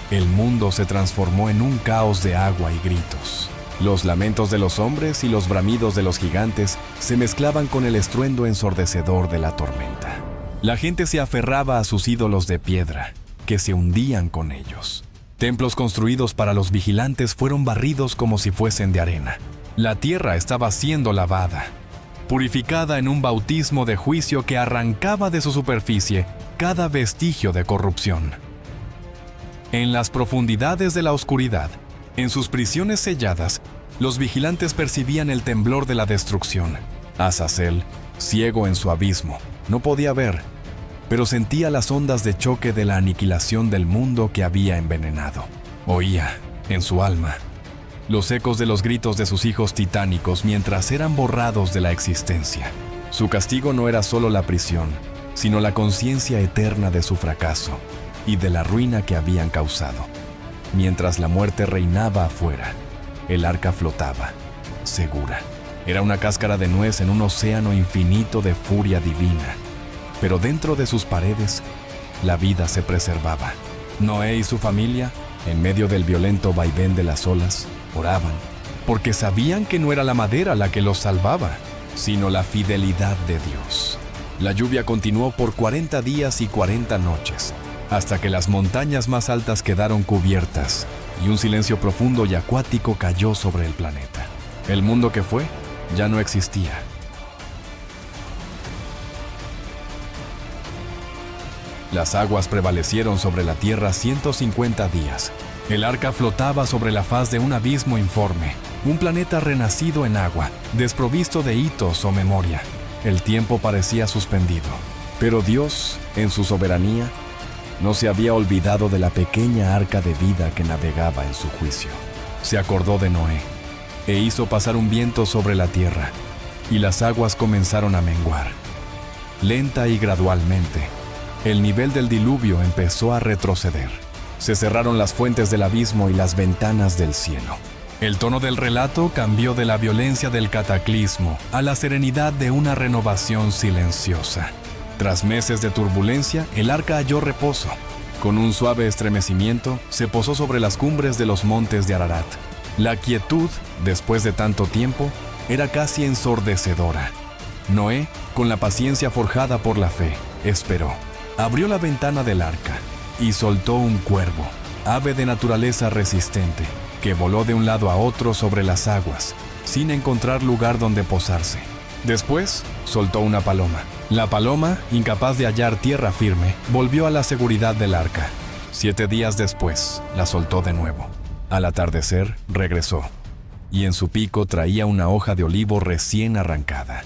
El mundo se transformó en un caos de agua y gritos. Los lamentos de los hombres y los bramidos de los gigantes se mezclaban con el estruendo ensordecedor de la tormenta. La gente se aferraba a sus ídolos de piedra, que se hundían con ellos. Templos construidos para los vigilantes fueron barridos como si fuesen de arena. La tierra estaba siendo lavada, purificada en un bautismo de juicio que arrancaba de su superficie cada vestigio de corrupción. En las profundidades de la oscuridad, en sus prisiones selladas, los vigilantes percibían el temblor de la destrucción. Azazel, ciego en su abismo, no podía ver, pero sentía las ondas de choque de la aniquilación del mundo que había envenenado. Oía, en su alma, los ecos de los gritos de sus hijos titánicos mientras eran borrados de la existencia. Su castigo no era solo la prisión, sino la conciencia eterna de su fracaso y de la ruina que habían causado. Mientras la muerte reinaba afuera, el arca flotaba, segura. Era una cáscara de nuez en un océano infinito de furia divina, pero dentro de sus paredes, la vida se preservaba. Noé y su familia, en medio del violento vaivén de las olas, oraban, porque sabían que no era la madera la que los salvaba, sino la fidelidad de Dios. La lluvia continuó por 40 días y 40 noches, hasta que las montañas más altas quedaron cubiertas y un silencio profundo y acuático cayó sobre el planeta. El mundo que fue ya no existía. Las aguas prevalecieron sobre la tierra 150 días. El arca flotaba sobre la faz de un abismo informe, un planeta renacido en agua, desprovisto de hitos o memoria. El tiempo parecía suspendido, pero Dios, en su soberanía, no se había olvidado de la pequeña arca de vida que navegaba en su juicio. Se acordó de Noé e hizo pasar un viento sobre la tierra, y las aguas comenzaron a menguar. Lenta y gradualmente, el nivel del diluvio empezó a retroceder. Se cerraron las fuentes del abismo y las ventanas del cielo. El tono del relato cambió de la violencia del cataclismo a la serenidad de una renovación silenciosa. Tras meses de turbulencia, el arca halló reposo. Con un suave estremecimiento, se posó sobre las cumbres de los montes de Ararat. La quietud, después de tanto tiempo, era casi ensordecedora. Noé, con la paciencia forjada por la fe, esperó. Abrió la ventana del arca y soltó un cuervo, ave de naturaleza resistente, que voló de un lado a otro sobre las aguas, sin encontrar lugar donde posarse. Después, soltó una paloma. La paloma, incapaz de hallar tierra firme, volvió a la seguridad del arca. 7 días después, la soltó de nuevo. Al atardecer, regresó, y en su pico traía una hoja de olivo recién arrancada.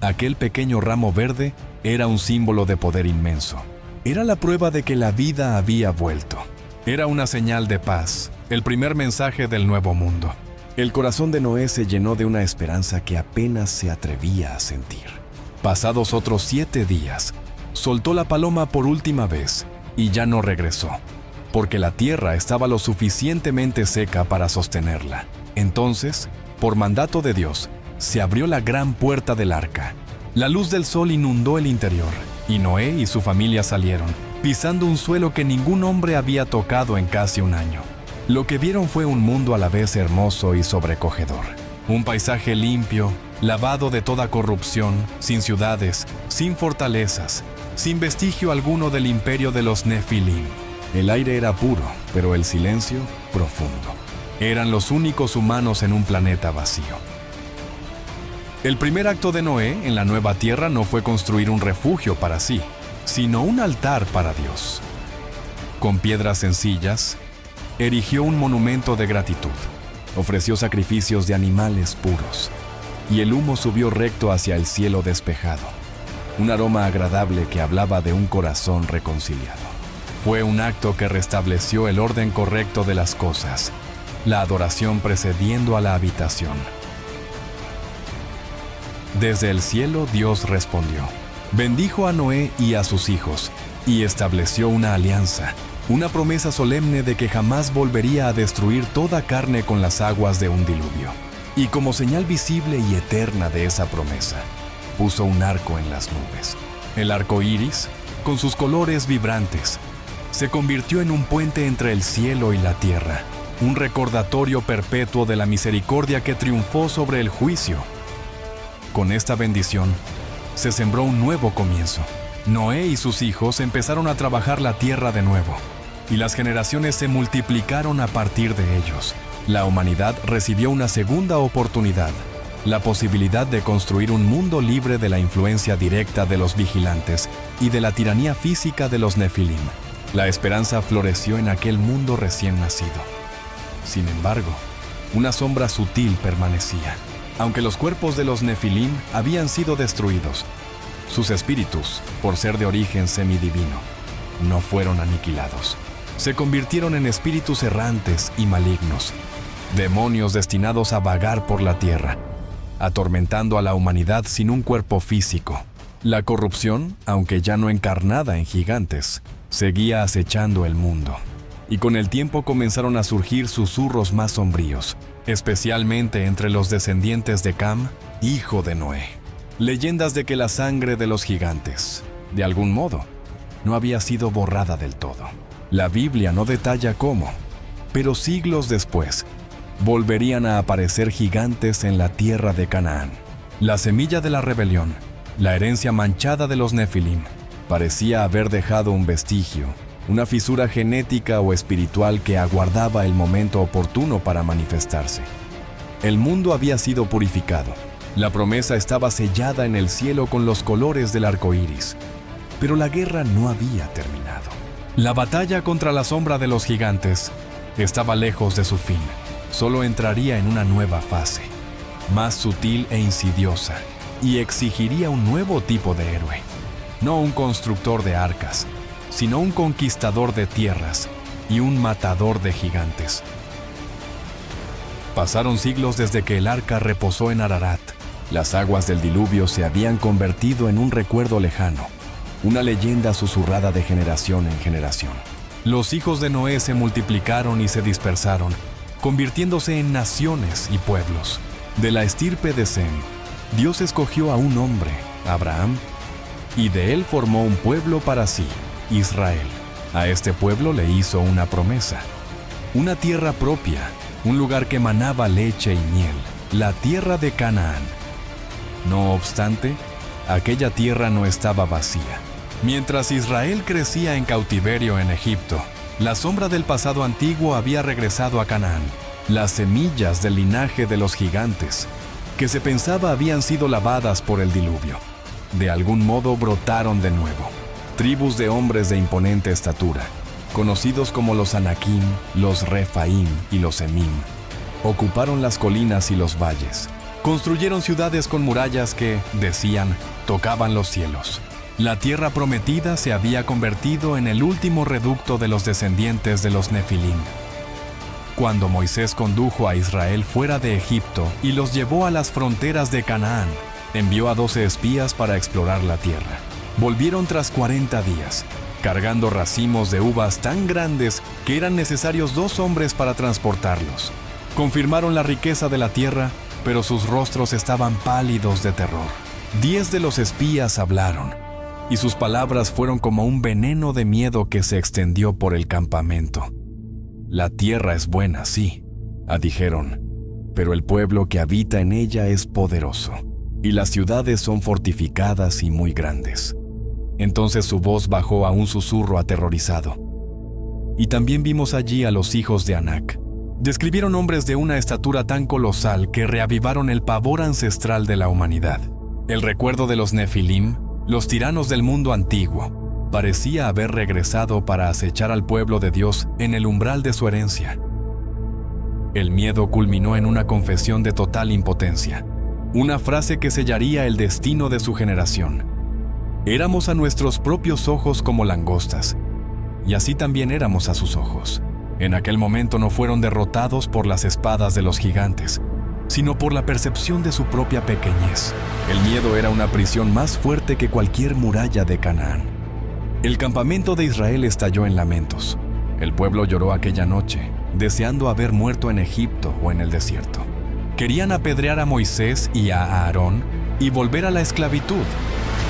Aquel pequeño ramo verde era un símbolo de poder inmenso. Era la prueba de que la vida había vuelto. Era una señal de paz, el primer mensaje del nuevo mundo. El corazón de Noé se llenó de una esperanza que apenas se atrevía a sentir. Pasados otros 7 días, soltó la paloma por última vez y ya no regresó, porque la tierra estaba lo suficientemente seca para sostenerla. Entonces, por mandato de Dios, se abrió la gran puerta del arca. La luz del sol inundó el interior, y Noé y su familia salieron, pisando un suelo que ningún hombre había tocado en casi un año. Lo que vieron fue un mundo a la vez hermoso y sobrecogedor. Un paisaje limpio, lavado de toda corrupción, sin ciudades, sin fortalezas, sin vestigio alguno del imperio de los Nefilim. El aire era puro, pero el silencio profundo. Eran los únicos humanos en un planeta vacío. El primer acto de Noé en la nueva tierra no fue construir un refugio para sí, sino un altar para Dios. Con piedras sencillas, erigió un monumento de gratitud. Ofreció sacrificios de animales puros, y el humo subió recto hacia el cielo despejado, un aroma agradable que hablaba de un corazón reconciliado. Fue un acto que restableció el orden correcto de las cosas, la adoración precediendo a la habitación. Desde el cielo Dios respondió, bendijo a Noé y a sus hijos, y estableció una alianza, una promesa solemne de que jamás volvería a destruir toda carne con las aguas de un diluvio. Y como señal visible y eterna de esa promesa, puso un arco en las nubes. El arco iris, con sus colores vibrantes, se convirtió en un puente entre el cielo y la tierra, un recordatorio perpetuo de la misericordia que triunfó sobre el juicio. Con esta bendición, se sembró un nuevo comienzo. Noé y sus hijos empezaron a trabajar la tierra de nuevo, y las generaciones se multiplicaron a partir de ellos. La humanidad recibió una segunda oportunidad, la posibilidad de construir un mundo libre de la influencia directa de los vigilantes y de la tiranía física de los Nefilim. La esperanza floreció en aquel mundo recién nacido. Sin embargo, una sombra sutil permanecía. Aunque los cuerpos de los Nefilim habían sido destruidos, sus espíritus, por ser de origen semidivino, no fueron aniquilados. Se convirtieron en espíritus errantes y malignos, demonios destinados a vagar por la tierra, atormentando a la humanidad sin un cuerpo físico. La corrupción, aunque ya no encarnada en gigantes, seguía acechando el mundo. Y con el tiempo comenzaron a surgir susurros más sombríos, especialmente entre los descendientes de Cam, hijo de Noé. Leyendas de que la sangre de los gigantes, de algún modo, no había sido borrada del todo. La Biblia no detalla cómo, pero siglos después, volverían a aparecer gigantes en la tierra de Canaán. La semilla de la rebelión, la herencia manchada de los Nefilim, parecía haber dejado un vestigio, una fisura genética o espiritual que aguardaba el momento oportuno para manifestarse. El mundo había sido purificado. La promesa estaba sellada en el cielo con los colores del arco iris. Pero la guerra no había terminado. La batalla contra la sombra de los gigantes estaba lejos de su fin. Solo entraría en una nueva fase, más sutil e insidiosa, y exigiría un nuevo tipo de héroe. No un constructor de arcas, sino un conquistador de tierras y un matador de gigantes. Pasaron siglos desde que el arca reposó en Ararat. Las aguas del diluvio se habían convertido en un recuerdo lejano, una leyenda susurrada de generación en generación. Los hijos de Noé se multiplicaron y se dispersaron, convirtiéndose en naciones y pueblos. De la estirpe de Sem, Dios escogió a un hombre, Abraham, y de él formó un pueblo para sí, Israel. A este pueblo le hizo una promesa, una tierra propia, un lugar que manaba leche y miel, la tierra de Canaán. No obstante, aquella tierra no estaba vacía. Mientras Israel crecía en cautiverio en Egipto, la sombra del pasado antiguo había regresado a Canaán. Las semillas del linaje de los gigantes, que se pensaba habían sido lavadas por el diluvio, de algún modo brotaron de nuevo. Tribus de hombres de imponente estatura, conocidos como los Anakim, los Refaim y los Emim, ocuparon las colinas y los valles. Construyeron ciudades con murallas que, decían, tocaban los cielos. La tierra prometida se había convertido en el último reducto de los descendientes de los Nefilim. Cuando Moisés condujo a Israel fuera de Egipto y los llevó a las fronteras de Canaán, envió a 12 espías para explorar la tierra. Volvieron tras 40 días, cargando racimos de uvas tan grandes que eran necesarios 2 hombres para transportarlos. Confirmaron la riqueza de la tierra, pero sus rostros estaban pálidos de terror. 10 de los espías hablaron, y sus palabras fueron como un veneno de miedo que se extendió por el campamento. La tierra es buena, sí, dijeron, pero el pueblo que habita en ella es poderoso, y las ciudades son fortificadas y muy grandes. Entonces su voz bajó a un susurro aterrorizado. Y también vimos allí a los hijos de Anac. Describieron hombres de una estatura tan colosal que reavivaron el pavor ancestral de la humanidad. El recuerdo de los Nefilim, los tiranos del mundo antiguo, parecía haber regresado para acechar al pueblo de Dios en el umbral de su herencia. El miedo culminó en una confesión de total impotencia, una frase que sellaría el destino de su generación. Éramos a nuestros propios ojos como langostas, y así también éramos a sus ojos. En aquel momento no fueron derrotados por las espadas de los gigantes, sino por la percepción de su propia pequeñez. El miedo era una prisión más fuerte que cualquier muralla de Canaán. El campamento de Israel estalló en lamentos. El pueblo lloró aquella noche, deseando haber muerto en Egipto o en el desierto. Querían apedrear a Moisés y a Aarón y volver a la esclavitud,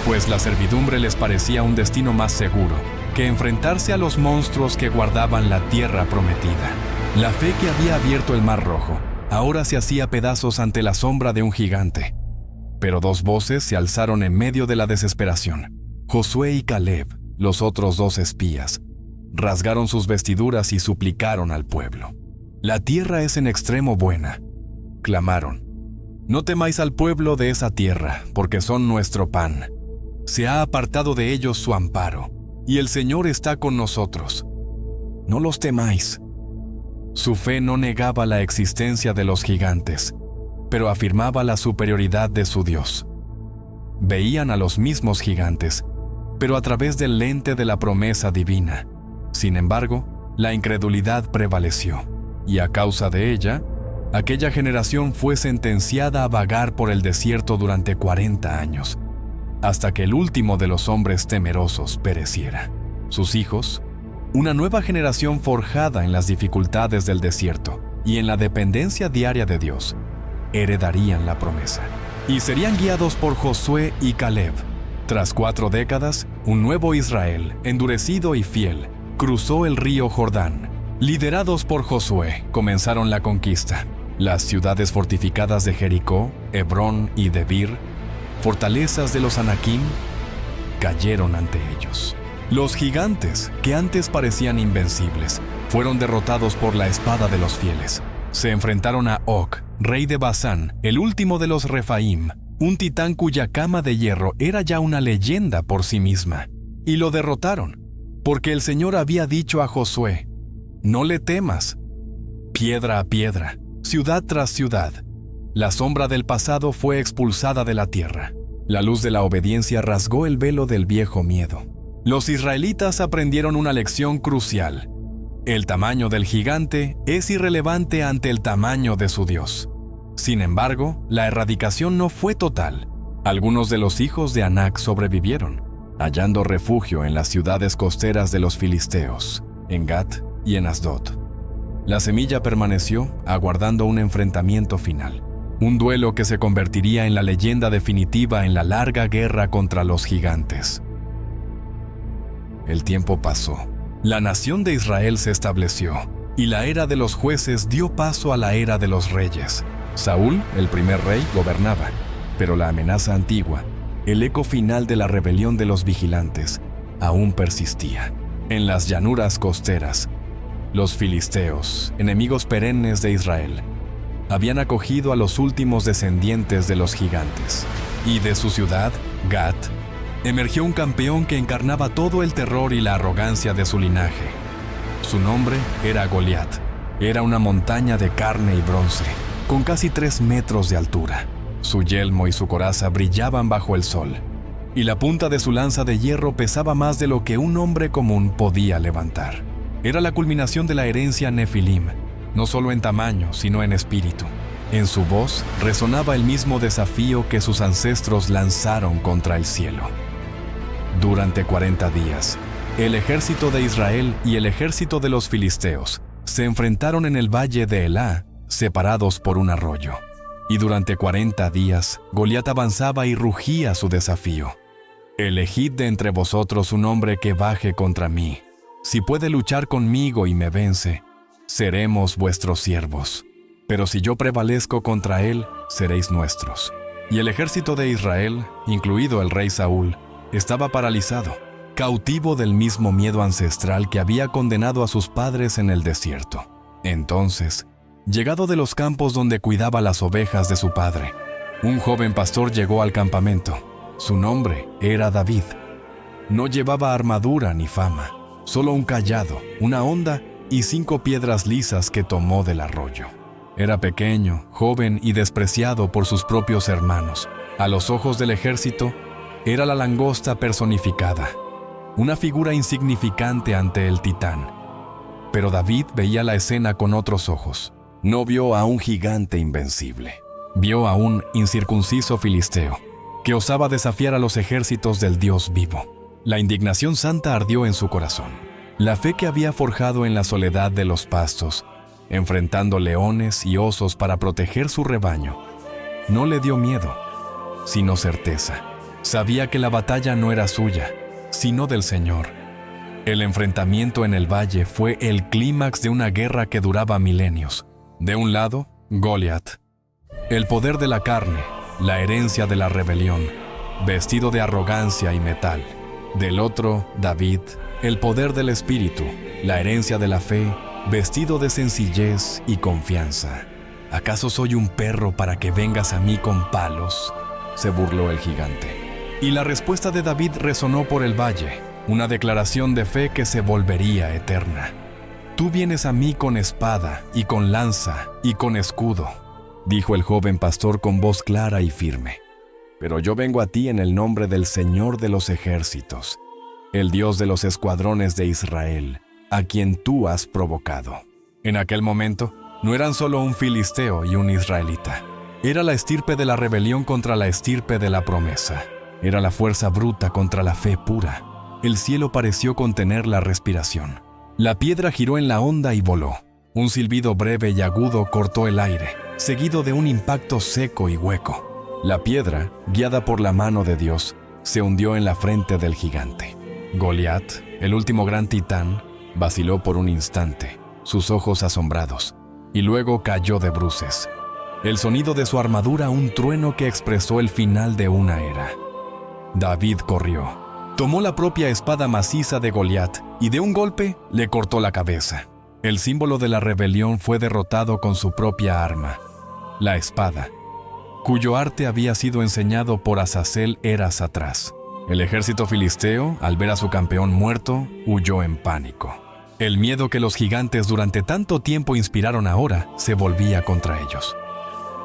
pues la servidumbre les parecía un destino más seguro que enfrentarse a los monstruos que guardaban la tierra prometida. La fe que había abierto el Mar Rojo ahora se hacía pedazos ante la sombra de un gigante. Pero 2 voces se alzaron en medio de la desesperación. Josué y Caleb, los otros 2 espías, rasgaron sus vestiduras y suplicaron al pueblo. «La tierra es en extremo buena», clamaron. «No temáis al pueblo de esa tierra, porque son nuestro pan. Se ha apartado de ellos su amparo, y el Señor está con nosotros. No los temáis». Su fe no negaba la existencia de los gigantes, pero afirmaba la superioridad de su Dios. Veían a los mismos gigantes, pero a través del lente de la promesa divina. Sin embargo, la incredulidad prevaleció, y a causa de ella, aquella generación fue sentenciada a vagar por el desierto durante 40 años, hasta que el último de los hombres temerosos pereciera. Sus hijos, una nueva generación forjada en las dificultades del desierto y en la dependencia diaria de Dios, heredarían la promesa. Y serían guiados por Josué y Caleb. Tras 4 décadas, un nuevo Israel, endurecido y fiel, cruzó el río Jordán. Liderados por Josué, comenzaron la conquista. Las ciudades fortificadas de Jericó, Hebrón y Debir, fortalezas de los Anakim, cayeron ante ellos. Los gigantes, que antes parecían invencibles, fueron derrotados por la espada de los fieles. Se enfrentaron a Og, rey de Basán, el último de los Refaim, un titán cuya cama de hierro era ya una leyenda por sí misma. y lo derrotaron, porque el Señor había dicho a Josué: «No le temas». Piedra a piedra, ciudad tras ciudad, la sombra del pasado fue expulsada de la tierra. La luz de la obediencia rasgó el velo del viejo miedo. Los israelitas aprendieron una lección crucial. El tamaño del gigante es irrelevante ante el tamaño de su Dios. Sin embargo, la erradicación no fue total. Algunos de los hijos de Anac sobrevivieron, hallando refugio en las ciudades costeras de los filisteos, en Gat y en Asdod. La semilla permaneció aguardando un enfrentamiento final, un duelo que se convertiría en la leyenda definitiva en la larga guerra contra los gigantes. El tiempo pasó. La nación de Israel se estableció, y la era de los jueces dio paso a la era de los reyes. Saúl, el primer rey, gobernaba, pero la amenaza antigua, el eco final de la rebelión de los vigilantes, aún persistía. En las llanuras costeras, los filisteos, enemigos perennes de Israel, habían acogido a los últimos descendientes de los gigantes. Y de su ciudad, Gat, emergió un campeón que encarnaba todo el terror y la arrogancia de su linaje. Su nombre era Goliat. Era una montaña de carne y bronce, con casi 3 metros de altura. Su yelmo y su coraza brillaban bajo el sol, y la punta de su lanza de hierro pesaba más de lo que un hombre común podía levantar. Era la culminación de la herencia Nefilim, no solo en tamaño, sino en espíritu. En su voz resonaba el mismo desafío que sus ancestros lanzaron contra el cielo. Durante 40 días, el ejército de Israel y el ejército de los filisteos se enfrentaron en el valle de Elá, separados por un arroyo. Y durante 40 días, Goliat avanzaba y rugía su desafío. «Elegid de entre vosotros un hombre que baje contra mí. Si puede luchar conmigo y me vence, seremos vuestros siervos. Pero si yo prevalezco contra él, seréis nuestros». Y el ejército de Israel, incluido el rey Saúl, estaba paralizado, cautivo del mismo miedo ancestral que había condenado a sus padres en el desierto. Entonces, llegado de los campos donde cuidaba las ovejas de su padre, un joven pastor llegó al campamento. Su nombre era David. No llevaba armadura ni fama, solo un cayado, una honda y 5 piedras lisas que tomó del arroyo. Era pequeño, joven y despreciado por sus propios hermanos. A los ojos del ejército, era la langosta personificada, una figura insignificante ante el titán. Pero David veía la escena con otros ojos. No vio a un gigante invencible. Vio a un incircunciso filisteo que osaba desafiar a los ejércitos del Dios vivo. La indignación santa ardió en su corazón. La fe que había forjado en la soledad de los pastos, enfrentando leones y osos para proteger su rebaño, no le dio miedo, sino certeza. Sabía que la batalla no era suya, sino del Señor. El enfrentamiento en el valle fue el clímax de una guerra que duraba milenios. De un lado, Goliat, el poder de la carne, la herencia de la rebelión, vestido de arrogancia y metal. Del otro, David, el poder del espíritu, la herencia de la fe, vestido de sencillez y confianza. ¿Acaso soy un perro para que vengas a mí con palos?, se burló el gigante. Y la respuesta de David resonó por el valle, una declaración de fe que se volvería eterna. «Tú vienes a mí con espada y con lanza y con escudo», dijo el joven pastor con voz clara y firme. «Pero yo vengo a ti en el nombre del Señor de los ejércitos, el Dios de los escuadrones de Israel, a quien tú has provocado». En aquel momento, no eran solo un filisteo y un israelita. Era la estirpe de la rebelión contra la estirpe de la promesa. Era la fuerza bruta contra la fe pura. El cielo pareció contener la respiración. La piedra giró en la onda y voló. Un silbido breve y agudo cortó el aire, seguido de un impacto seco y hueco. La piedra, guiada por la mano de Dios, se hundió en la frente del gigante. Goliat, el último gran titán, vaciló por un instante, sus ojos asombrados, y luego cayó de bruces. El sonido de su armadura, un trueno que expresó el final de una era. David corrió. Tomó la propia espada maciza de Goliat y de un golpe le cortó la cabeza. El símbolo de la rebelión fue derrotado con su propia arma, la espada, cuyo arte había sido enseñado por Azazel eras atrás. El ejército filisteo, al ver a su campeón muerto, huyó en pánico. El miedo que los gigantes durante tanto tiempo inspiraron ahora se volvía contra ellos.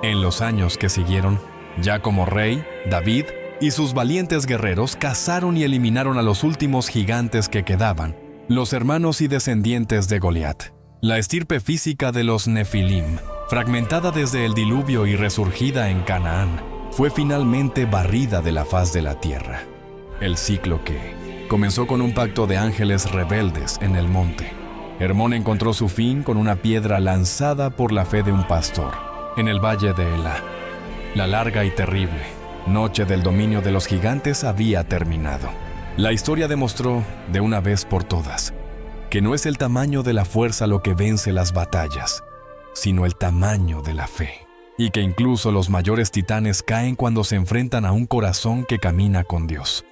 En los años que siguieron, ya como rey, David y sus valientes guerreros cazaron y eliminaron a los últimos gigantes que quedaban, los hermanos y descendientes de Goliat. La estirpe física de los Nefilim, fragmentada desde el diluvio y resurgida en Canaán, fue finalmente barrida de la faz de la tierra. El ciclo que comenzó con un pacto de ángeles rebeldes en el monte. Hermón encontró su fin con una piedra lanzada por la fe de un pastor en el valle de Elá. La larga y terrible noche del dominio de los gigantes había terminado. La historia demostró, de una vez por todas, que no es el tamaño de la fuerza lo que vence las batallas, sino el tamaño de la fe, y que incluso los mayores titanes caen cuando se enfrentan a un corazón que camina con Dios.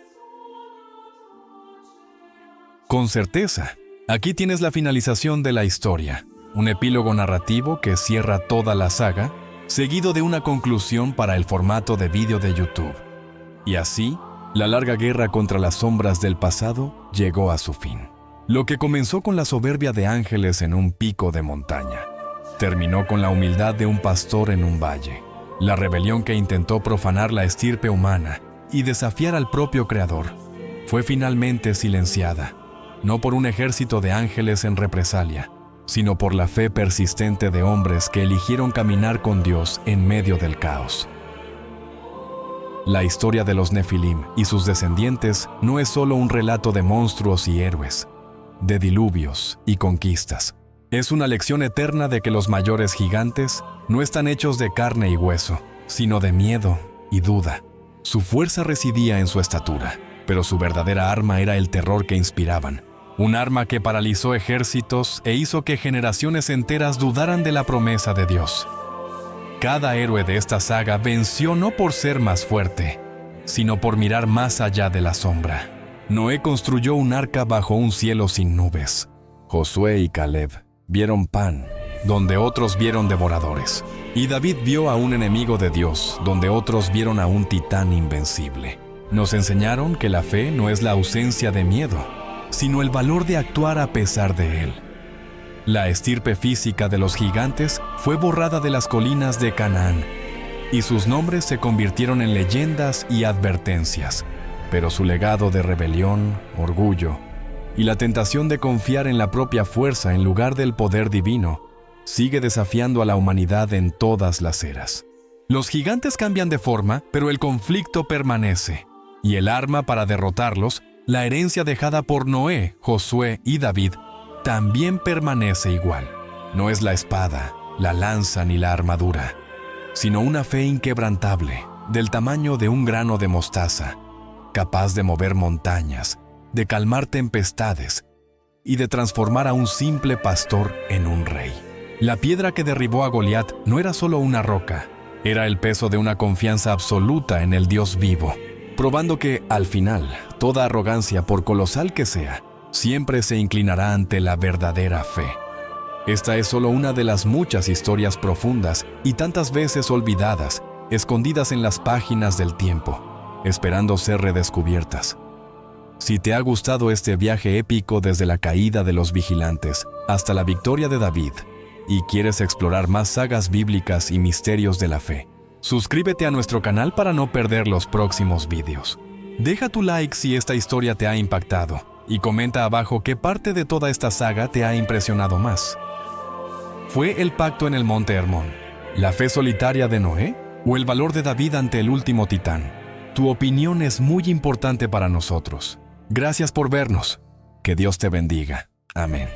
Con certeza, aquí tienes la finalización de la historia, un epílogo narrativo que cierra toda la saga, seguido de una conclusión para el formato de vídeo de YouTube. Y así, la larga guerra contra las sombras del pasado llegó a su fin. Lo que comenzó con la soberbia de ángeles en un pico de montaña, terminó con la humildad de un pastor en un valle. La rebelión que intentó profanar la estirpe humana y desafiar al propio Creador fue finalmente silenciada, no por un ejército de ángeles en represalia, sino por la fe persistente de hombres que eligieron caminar con Dios en medio del caos. La historia de los Nefilim y sus descendientes no es solo un relato de monstruos y héroes, de diluvios y conquistas. Es una lección eterna de que los mayores gigantes no están hechos de carne y hueso, sino de miedo y duda. Su fuerza residía en su estatura, pero su verdadera arma era el terror que inspiraban. Un arma que paralizó ejércitos e hizo que generaciones enteras dudaran de la promesa de Dios. Cada héroe de esta saga venció no por ser más fuerte, sino por mirar más allá de la sombra. Noé construyó un arca bajo un cielo sin nubes. Josué y Caleb vieron pan, donde otros vieron devoradores. Y David vio a un enemigo de Dios, donde otros vieron a un titán invencible. Nos enseñaron que la fe no es la ausencia de miedo, sino el valor de actuar a pesar de él. La estirpe física de los gigantes fue borrada de las colinas de Canaán, y sus nombres se convirtieron en leyendas y advertencias. Pero su legado de rebelión, orgullo y la tentación de confiar en la propia fuerza en lugar del poder divino sigue desafiando a la humanidad en todas las eras. Los gigantes cambian de forma, pero el conflicto permanece. Y el arma para derrotarlos, la herencia dejada por Noé, Josué y David, también permanece igual. No es la espada, la lanza ni la armadura, sino una fe inquebrantable, del tamaño de un grano de mostaza, capaz de mover montañas, de calmar tempestades y de transformar a un simple pastor en un rey. La piedra que derribó a Goliat no era solo una roca, era el peso de una confianza absoluta en el Dios vivo, probando que, al final, toda arrogancia, por colosal que sea, siempre se inclinará ante la verdadera fe. Esta es solo una de las muchas historias profundas y tantas veces olvidadas, escondidas en las páginas del tiempo, esperando ser redescubiertas. Si te ha gustado este viaje épico desde la caída de los vigilantes hasta la victoria de David, y quieres explorar más sagas bíblicas y misterios de la fe, suscríbete a nuestro canal para no perder los próximos vídeos. Deja tu like si esta historia te ha impactado y comenta abajo qué parte de toda esta saga te ha impresionado más. ¿Fue el pacto en el monte Hermón, la fe solitaria de Noé o el valor de David ante el último titán? Tu opinión es muy importante para nosotros. Gracias por vernos. Que Dios te bendiga. Amén.